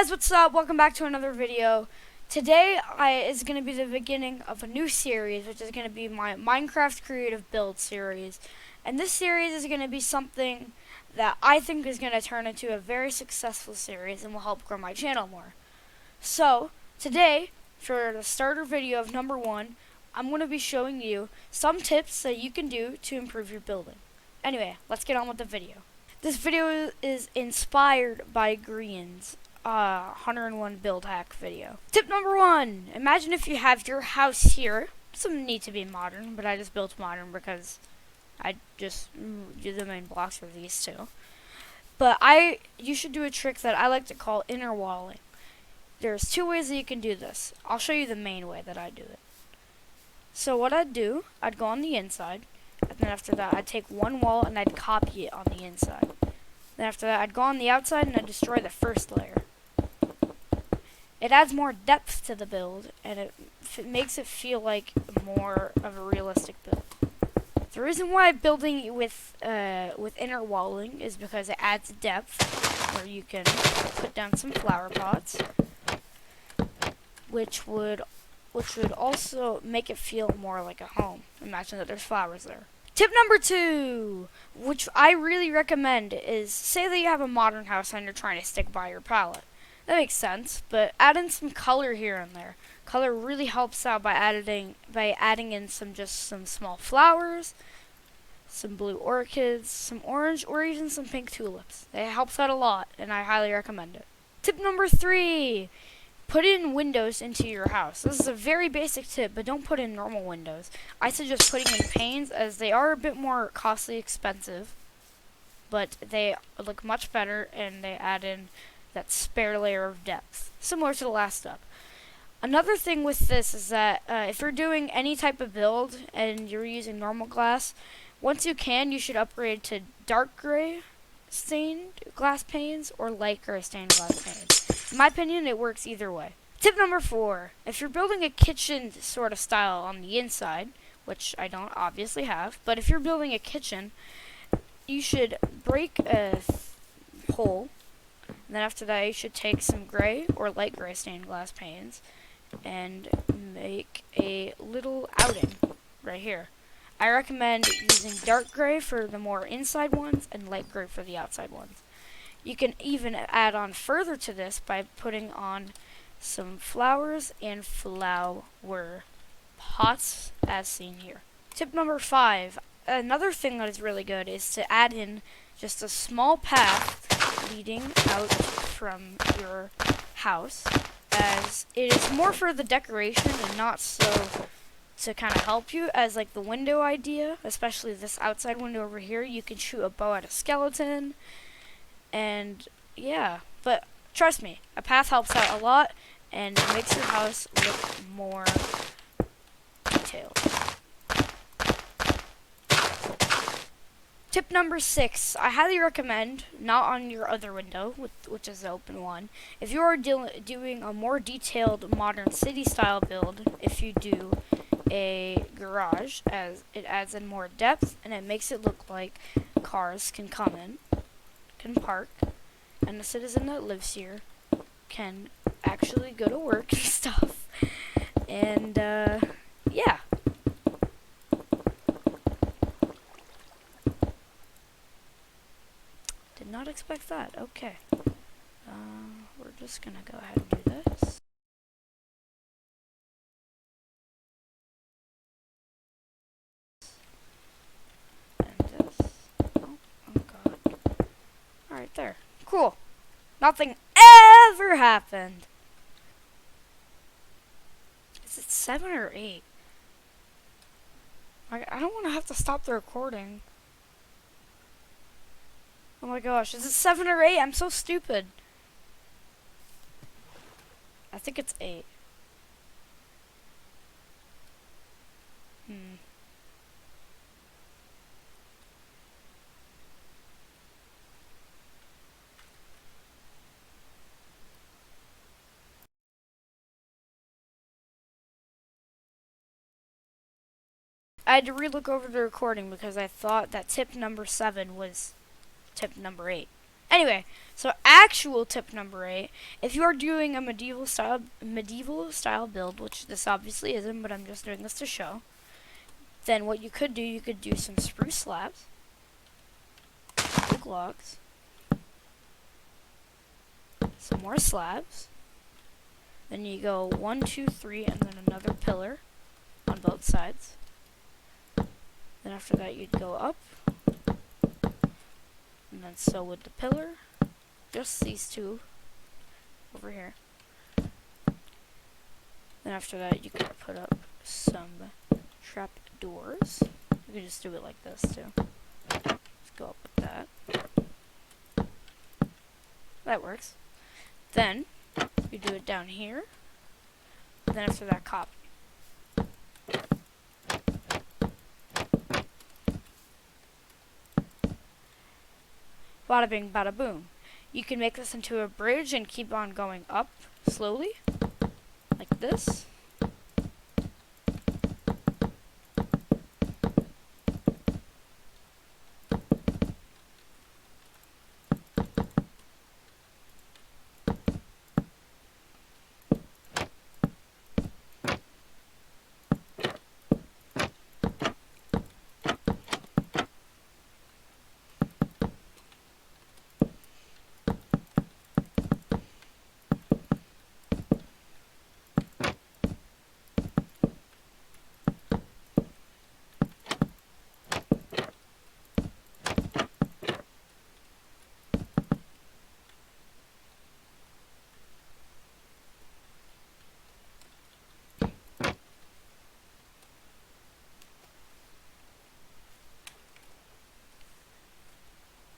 guys, what's up? Welcome back to another video. Today is going to be the beginning of a new series, which is going to be my Minecraft creative build series. And this series is going to be something that I think is going to turn into a very successful series and will help grow my channel more. So, today, for the starter video of number 1, I'm going to be showing you some tips that you can do to improve your building. Anyway, let's get on with the video. This video is inspired by Green's 101 build hack video. Tip number 1, imagine if you have your house here. It doesn't need to be modern, but I just built modern because I just do the main blocks for these two. But you should do a trick that I like to call inner walling. There's 2 ways that you can do this. I'll show you the main way that I do it. So what I'd do, I'd go on the inside, and then after that I'd take one wall and I'd copy it on the inside. Then after that I'd go on the outside and I'd destroy the first layer. It adds more depth to the build, and it makes it feel like more of a realistic build. The reason why I'm building with inner walling is because it adds depth, where you can put down some flower pots, which would also make it feel more like a home. Imagine that there's flowers there. Tip number 2, which I really recommend, is say that you have a modern house and you're trying to stick by your palette. That makes sense, but add in some color here and there. Color really helps out by adding in some small flowers, some blue orchids, some orange, or even some pink tulips. It helps out a lot, and I highly recommend it. Tip number 3, put in windows into your house. This is a very basic tip, but don't put in normal windows. I suggest putting in panes, as they are a bit more costly, expensive, but they look much better, and they add in that spare layer of depth, similar to the last step. Another thing with this is that if you're doing any type of build and you're using normal glass, once you should upgrade to dark gray stained glass panes or light gray stained glass panes. In my opinion, it works either way. Tip number 4, if you're building a kitchen sort of style on the inside, which I don't obviously have, but if you're building a kitchen, you should break a hole. And then after that, you should take some gray or light gray stained glass panes and make a little outing right here. I recommend using dark gray for the more inside ones and light gray for the outside ones. You can even add on further to this by putting on some flowers and flower pots as seen here. Tip number 5, another thing that is really good is to add in just a small path leading out from your house, as it is more for the decoration and not so to kind of help you, as like the window idea, especially this outside window over here. You can shoot a bow at a skeleton, and yeah, but trust me, a path helps out a lot and makes your house look more detailed. Tip number 6, I highly recommend, not on your other window, which is the open one, if you are doing a more detailed modern city style build, if you do a garage, as it adds in more depth and it makes it look like cars can come in, can park, and the citizen that lives here can actually go to work and stuff. And yeah. Did not expect that. Okay. We're just gonna go ahead and do this. And this. Oh god. Alright, there. Cool. Nothing ever happened. Is it 7 or 8? I don't want to have to stop the recording. Oh my gosh, is it 7 or 8? I'm so stupid. I think it's 8. I had to relook over the recording because I thought that tip number 7 was tip number 8. Anyway, so actual tip number 8, if you are doing a medieval style build, which this obviously isn't, but I'm just doing this to show, then what you could do some spruce slabs, oak logs, some more slabs, then you go 1, 2, 3, and then another pillar on both sides. Then after that you'd go up, and then so would the pillar, just these two over here. Then after that you could put up some trap doors. You could just do it like this too. Let's go up with that. That works. Then you do it down here. Then after that, copy. Bada bing, bada boom. You can make this into a bridge and keep on going up slowly, like this.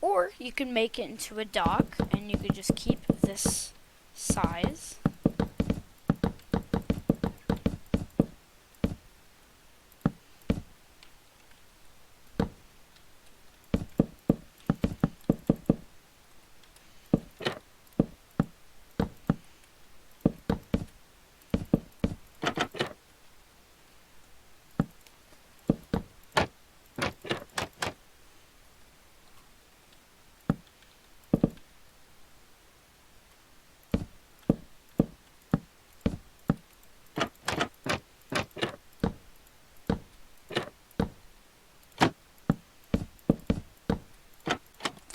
Or you can make it into a dock, and you could just keep this size.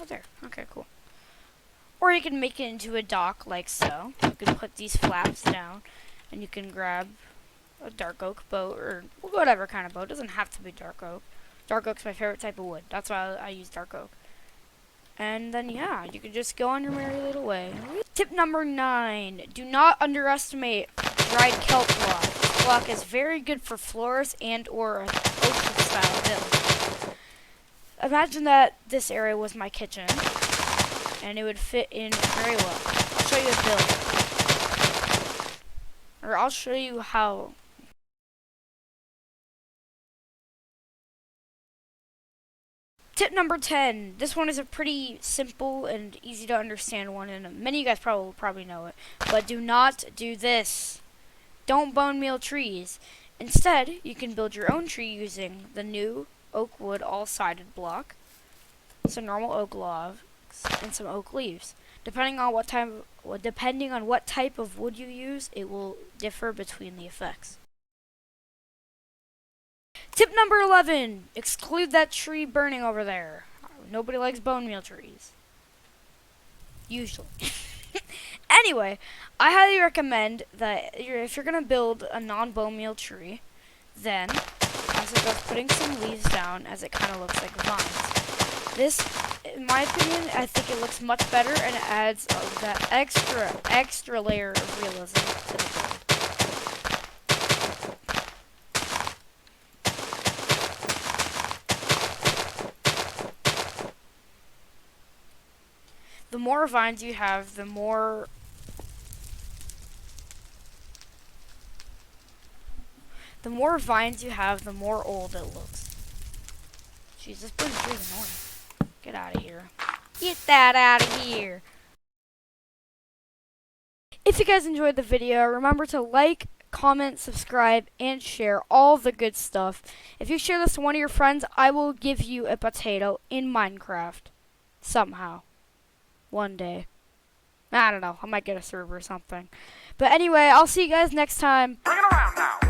There. Okay, cool. Or you can make it into a dock like so. You can put these flaps down, and you can grab a dark oak boat, or whatever kind of boat. It doesn't have to be dark oak. Dark oak's my favorite type of wood. That's why I use dark oak. And then, yeah, you can just go on your merry little way. Tip number 9. Do not underestimate dried kelp block. This block is very good for floors and or oak style build. Imagine that this area was my kitchen, and it would fit in very well. I'll show you a build. Or I'll show you how. Tip number 10. This one is a pretty simple and easy to understand one, and many of you guys probably know it. But do not do this. Don't bone meal trees. Instead, you can build your own tree using the new oak wood all-sided block, some normal oak logs, and some oak leaves. Depending on what type of wood you use, it will differ between the effects. Tip number 11. Exclude that tree burning over there. Nobody likes bone meal trees. Usually. Anyway, I highly recommend that if you're going to build a non-bone meal tree, then I suggest putting some leaves down, as it kind of looks like vines. This, in my opinion, I think it looks much better, and it adds that extra layer of realism to the build. The more vines you have, the more old it looks. Jeez, this bird's really annoying. Get out of here. Get that out of here. If you guys enjoyed the video, remember to like, comment, subscribe, and share all the good stuff. If you share this to one of your friends, I will give you a potato in Minecraft. Somehow. one day. I don't know. I might get a server or something. But anyway, I'll see you guys next time. Bring it around now.